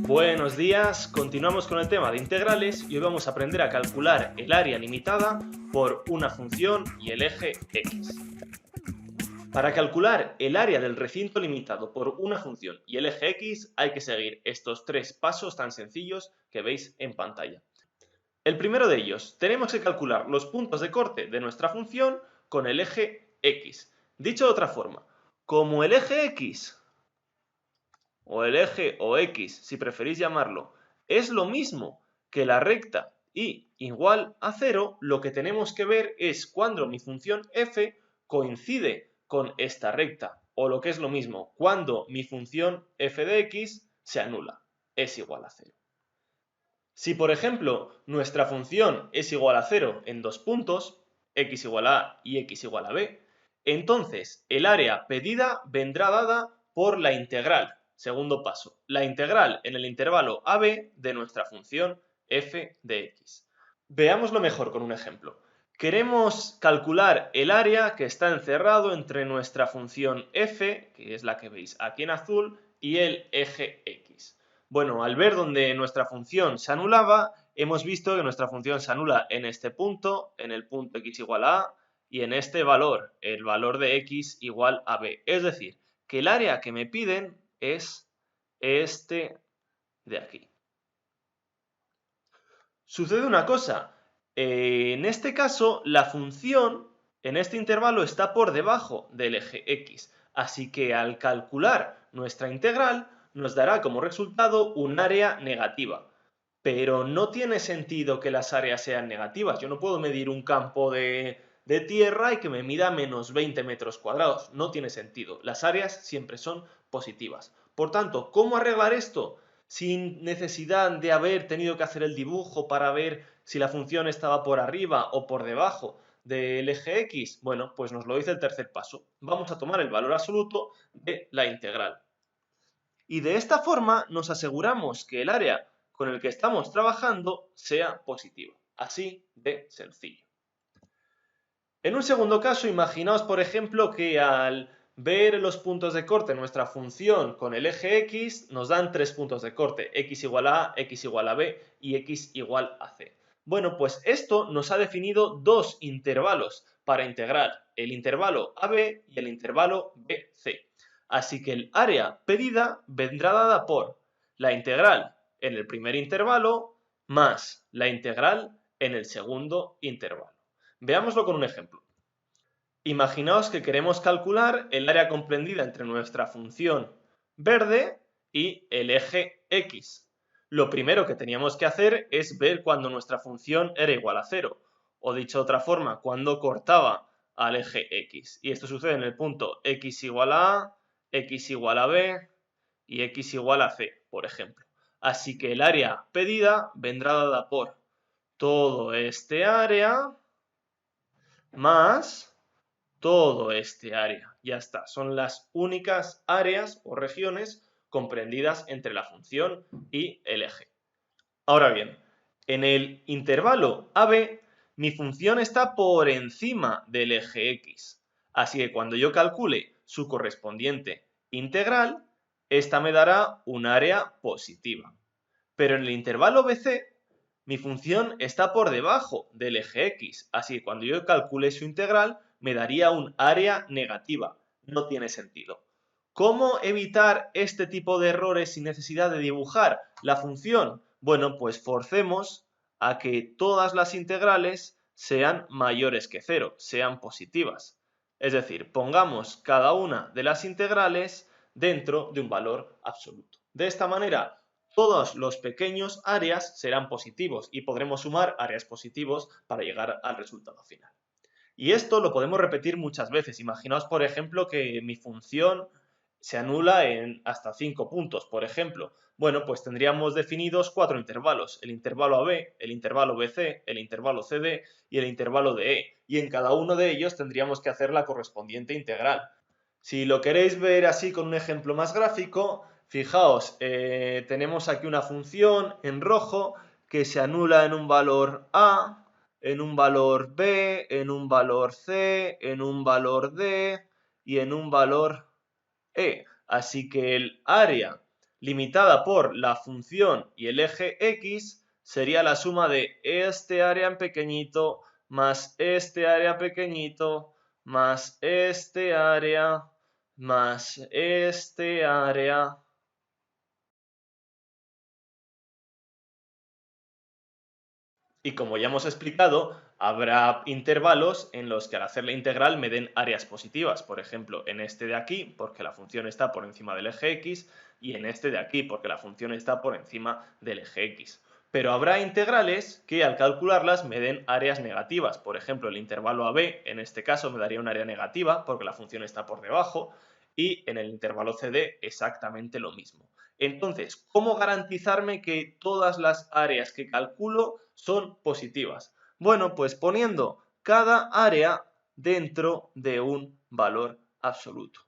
Buenos días, continuamos con el tema de integrales y hoy vamos a aprender a calcular el área limitada por una función y el eje x. Para calcular el área del recinto limitado por una función y el eje x hay que seguir estos tres pasos tan sencillos que veis en pantalla. El primero de ellos, tenemos que calcular los puntos de corte de nuestra función con el eje x. Dicho de otra forma, como el eje x o el eje o x, si preferís llamarlo, es lo mismo que la recta y igual a 0, lo que tenemos que ver es cuando mi función f coincide con esta recta, o lo que es lo mismo, cuando mi función f de x se anula, es igual a 0. Si, por ejemplo, nuestra función es igual a 0 en dos puntos, x igual a a y x igual a b, entonces el área pedida vendrá dada por la integral. Segundo paso, la integral en el intervalo AB de nuestra función f de x. Veámoslo mejor con un ejemplo. Queremos calcular el área que está encerrado entre nuestra función f, que es la que veis aquí en azul, y el eje x. Bueno, al ver donde nuestra función se anulaba, hemos visto que nuestra función se anula en este punto, en el punto x igual a a, y en este valor, el valor de x igual a b. Es decir, que el área que me piden es este de aquí. Sucede una cosa, en este caso la función en este intervalo está por debajo del eje x, así que al calcular nuestra integral nos dará como resultado un área negativa. Pero no tiene sentido que las áreas sean negativas, yo no puedo medir un campo de tierra y que me mida menos 20 metros cuadrados, no tiene sentido, las áreas siempre son positivas. Por tanto, ¿cómo arreglar esto? Sin necesidad de haber tenido que hacer el dibujo para ver si la función estaba por arriba o por debajo del eje x, bueno, pues nos lo dice el tercer paso. Vamos a tomar el valor absoluto de la integral. Y de esta forma nos aseguramos que el área con el que estamos trabajando sea positiva. Así de sencillo. En un segundo caso, imaginaos, por ejemplo, que al ver los puntos de corte de nuestra función con el eje x, nos dan tres puntos de corte, x igual a a, x igual a b y x igual a c. Bueno, pues esto nos ha definido dos intervalos para integrar, el intervalo AB y el intervalo BC. Así que el área pedida vendrá dada por la integral en el primer intervalo más la integral en el segundo intervalo. Veámoslo con un ejemplo. Imaginaos que queremos calcular el área comprendida entre nuestra función verde y el eje x. Lo primero que teníamos que hacer es ver cuando nuestra función era igual a 0, o dicho de otra forma, cuando cortaba al eje x. Y esto sucede en el punto x igual a a, x igual a b y x igual a c, por ejemplo. Así que el área pedida vendrá dada por todo este área más todo este área. Ya está, son las únicas áreas o regiones comprendidas entre la función y el eje. Ahora bien, en el intervalo AB, mi función está por encima del eje x. Así que cuando yo calcule su correspondiente integral, esta me dará un área positiva. Pero en el intervalo BC, mi función está por debajo del eje x, así que cuando yo calcule su integral, me daría un área negativa. No tiene sentido. ¿Cómo evitar este tipo de errores sin necesidad de dibujar la función? Bueno, pues forcemos a que todas las integrales sean mayores que 0, sean positivas. Es decir, pongamos cada una de las integrales dentro de un valor absoluto. De esta manera, todos los pequeños áreas serán positivos y podremos sumar áreas positivos para llegar al resultado final. Y esto lo podemos repetir muchas veces. Imaginaos, por ejemplo, que mi función se anula en hasta 5 puntos, por ejemplo. Bueno, pues tendríamos definidos 4 intervalos, el intervalo AB, el intervalo BC, el intervalo CD y el intervalo DE, y en cada uno de ellos tendríamos que hacer la correspondiente integral. Si lo queréis ver así con un ejemplo más gráfico, fijaos, tenemos aquí una función en rojo que se anula en un valor A, en un valor B, en un valor C, en un valor D y en un valor E. Así que el área limitada por la función y el eje X sería la suma de este área en pequeñito más este área pequeñito más este área más este área. Y como ya hemos explicado, habrá intervalos en los que al hacer la integral me den áreas positivas. Por ejemplo, en este de aquí, porque la función está por encima del eje X, y en este de aquí, porque la función está por encima del eje X. Pero habrá integrales que al calcularlas me den áreas negativas. Por ejemplo, el intervalo AB, en este caso, me daría un área negativa porque la función está por debajo, y en el intervalo CD exactamente lo mismo. Entonces, ¿cómo garantizarme que todas las áreas que calculo son positivas? Bueno, pues poniendo cada área dentro de un valor absoluto.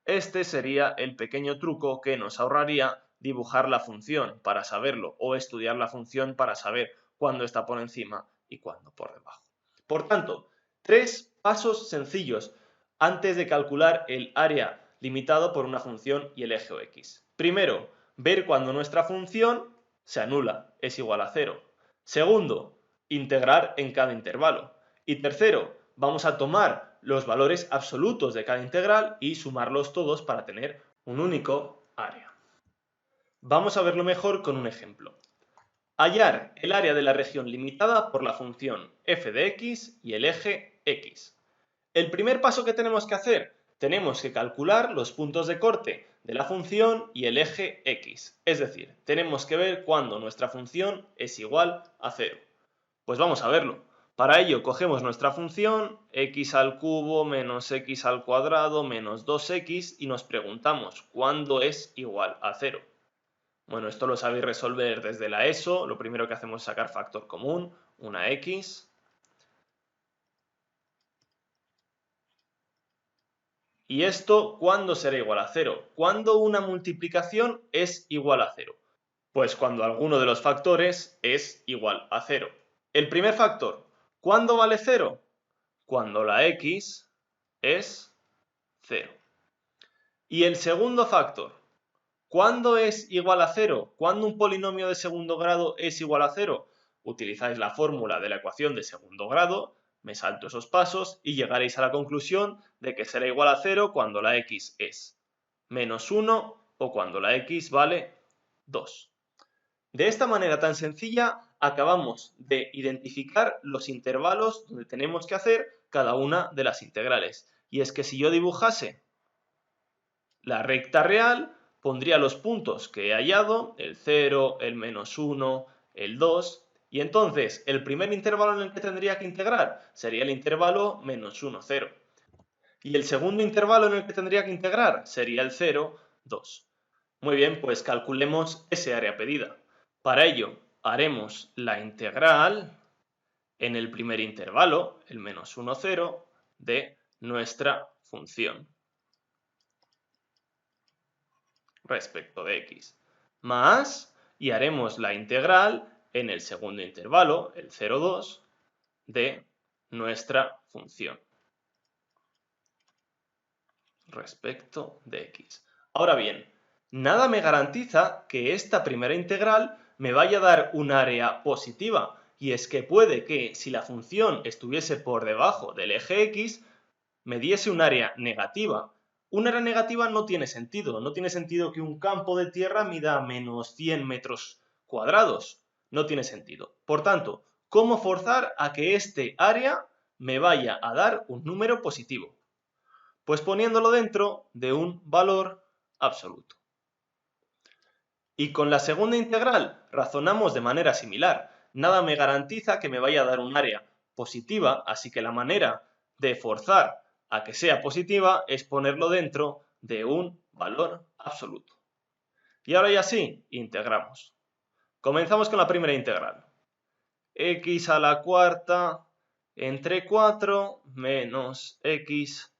Este sería el pequeño truco que nos ahorraría dibujar la función para saberlo o estudiar la función para saber cuándo está por encima y cuándo por debajo. Por tanto, 3 pasos sencillos antes de calcular el área limitado por una función y el eje X. Primero, ver cuando nuestra función se anula, es igual a 0. Segundo, integrar en cada intervalo. Y tercero, vamos a tomar los valores absolutos de cada integral y sumarlos todos para tener un único área. Vamos a verlo mejor con un ejemplo. Hallar el área de la región limitada por la función f de x y el eje x. El primer paso que tenemos que hacer, tenemos que calcular los puntos de corte de la función y el eje x. Es decir, tenemos que ver cuándo nuestra función es igual a 0. Pues vamos a verlo. Para ello cogemos nuestra función x al cubo menos x al cuadrado menos 2x y nos preguntamos ¿cuándo es igual a 0? Bueno, esto lo sabéis resolver desde la ESO. Lo primero que hacemos es sacar factor común, una x. ¿Y esto cuándo será igual a 0? ¿Cuándo una multiplicación es igual a 0? Pues cuando alguno de los factores es igual a 0. El primer factor, ¿cuándo vale 0? Cuando la x es 0. Y el segundo factor, ¿cuándo es igual a 0? ¿Cuándo un polinomio de segundo grado es igual a 0? Utilizáis la fórmula de la ecuación de segundo grado, me salto esos pasos y llegaréis a la conclusión de que será igual a 0 cuando la x es menos 1 o cuando la x vale 2. De esta manera tan sencilla acabamos de identificar los intervalos donde tenemos que hacer cada una de las integrales. Y es que si yo dibujase la recta real, pondría los puntos que he hallado, el 0, el menos 1, el 2, y entonces el primer intervalo en el que tendría que integrar sería el intervalo menos 1, 0. Y el segundo intervalo en el que tendría que integrar sería el 0, 2. Muy bien, pues calculemos ese área pedida. Para ello, haremos la integral en el primer intervalo, el menos 1, 0, de nuestra función respecto de x, más, y haremos la integral en el segundo intervalo, el 0, 2, de nuestra función respecto de x. Ahora bien, nada me garantiza que esta primera integral me vaya a dar un área positiva, y es que puede que si la función estuviese por debajo del eje x, me diese un área negativa. Un área negativa no tiene sentido. No tiene sentido que un campo de tierra mida menos 100 metros cuadrados. No tiene sentido. Por tanto, ¿cómo forzar a que este área me vaya a dar un número positivo? Pues poniéndolo dentro de un valor absoluto. Y con la segunda integral razonamos de manera similar. Nada me garantiza que me vaya a dar un área positiva, así que la manera de forzar a que sea positiva es ponerlo dentro de un valor absoluto. Y ahora ya sí, integramos. Comenzamos con la primera integral. X a la cuarta entre 4 menos x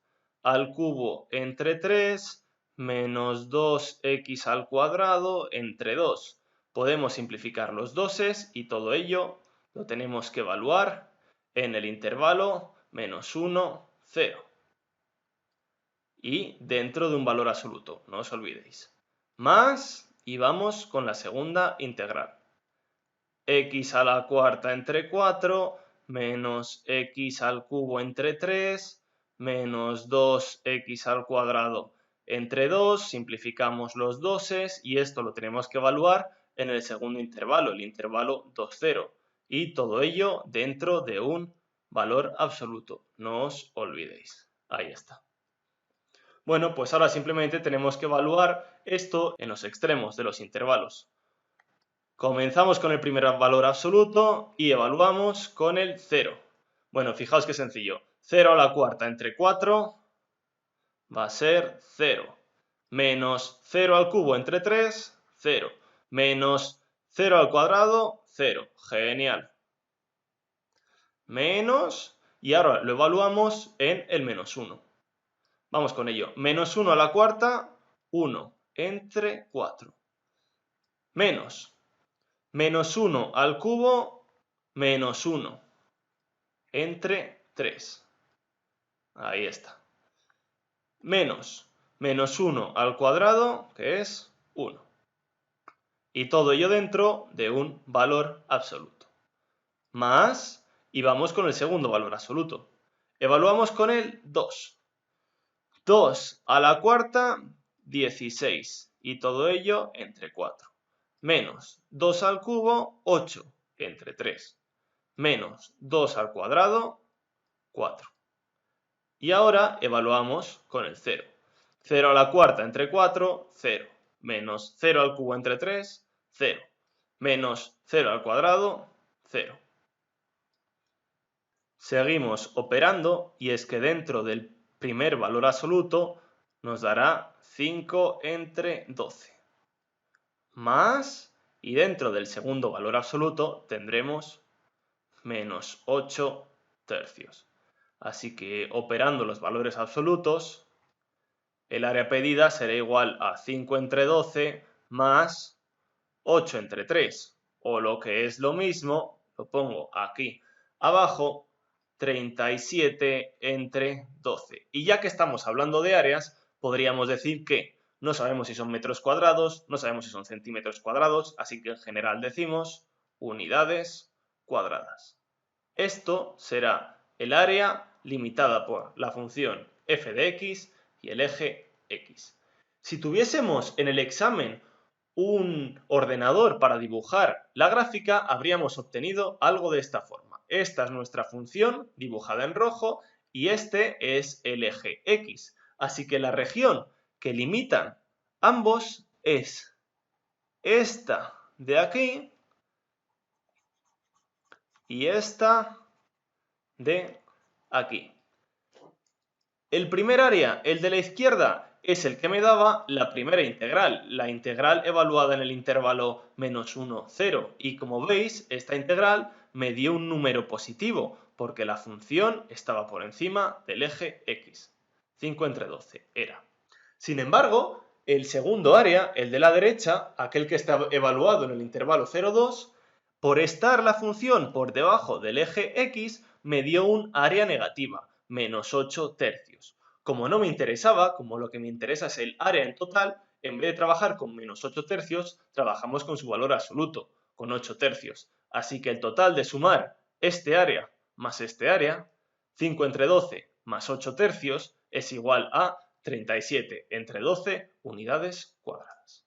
al cubo entre 3 menos 2x al cuadrado entre 2. Podemos simplificar los doses y todo ello lo tenemos que evaluar en el intervalo menos 1, 0. Y dentro de un valor absoluto, no os olvidéis. más, y vamos con la segunda integral. X a la cuarta entre 4 menos x al cubo entre 3 menos 2x al cuadrado entre 2, simplificamos los doses y esto lo tenemos que evaluar en el segundo intervalo, el intervalo 2, 0, y todo ello dentro de un valor absoluto, no os olvidéis. Ahí está. Bueno, pues ahora simplemente tenemos que evaluar esto en los extremos de los intervalos. Comenzamos con el primer valor absoluto y evaluamos con el 0. Bueno, fijaos qué sencillo. 0 a la cuarta entre 4 va a ser 0. Menos 0 al cubo entre 3, 0. Menos 0 al cuadrado, 0. Genial. Menos, y ahora lo evaluamos en el menos 1. Vamos con ello. Menos 1 a la cuarta, 1 entre 4. Menos 1 al cubo, menos 1 entre 3. Ahí está. Menos 1 al cuadrado, que es 1. Y todo ello dentro de un valor absoluto. Más, y vamos con el segundo valor absoluto. Evaluamos con el 2. 2 a la cuarta, 16. Y todo ello entre 4. Menos 2 al cubo, 8 entre 3. Menos 2 al cuadrado, 4. Y ahora evaluamos con el 0. 0 a la cuarta entre 4, 0. Menos 0 al cubo entre 3, 0. Menos 0 al cuadrado, 0. Seguimos operando y es que dentro del primer valor absoluto nos dará 5 entre 12. Más, y dentro del segundo valor absoluto tendremos menos 8 tercios. Así que operando los valores absolutos, el área pedida será igual a 5 entre 12 más 8 entre 3. O lo que es lo mismo, lo pongo aquí abajo, 37 entre 12. Y ya que estamos hablando de áreas, podríamos decir que no sabemos si son metros cuadrados, no sabemos si son centímetros cuadrados, así que en general decimos unidades cuadradas. Esto será el área limitada por la función f de x y el eje x. Si tuviésemos en el examen un ordenador para dibujar la gráfica, habríamos obtenido algo de esta forma. Esta es nuestra función dibujada en rojo y este es el eje x. Así que la región que limitan ambos es esta de aquí y esta de aquí. El primer área, el de la izquierda, es el que me daba la primera integral, la integral evaluada en el intervalo menos 1, 0. Y como veis, esta integral me dio un número positivo, porque la función estaba por encima del eje x. 5 entre 12 era. Sin embargo, el segundo área, el de la derecha, aquel que está evaluado en el intervalo 0, 2, por estar la función por debajo del eje x, me dio un área negativa, menos 8 tercios. Como no me interesaba, como lo que me interesa es el área en total, en vez de trabajar con menos 8 tercios, trabajamos con su valor absoluto, con 8 tercios. Así que el total de sumar este área más este área, 5 entre 12 más 8 tercios, es igual a 37 entre 12 unidades cuadradas.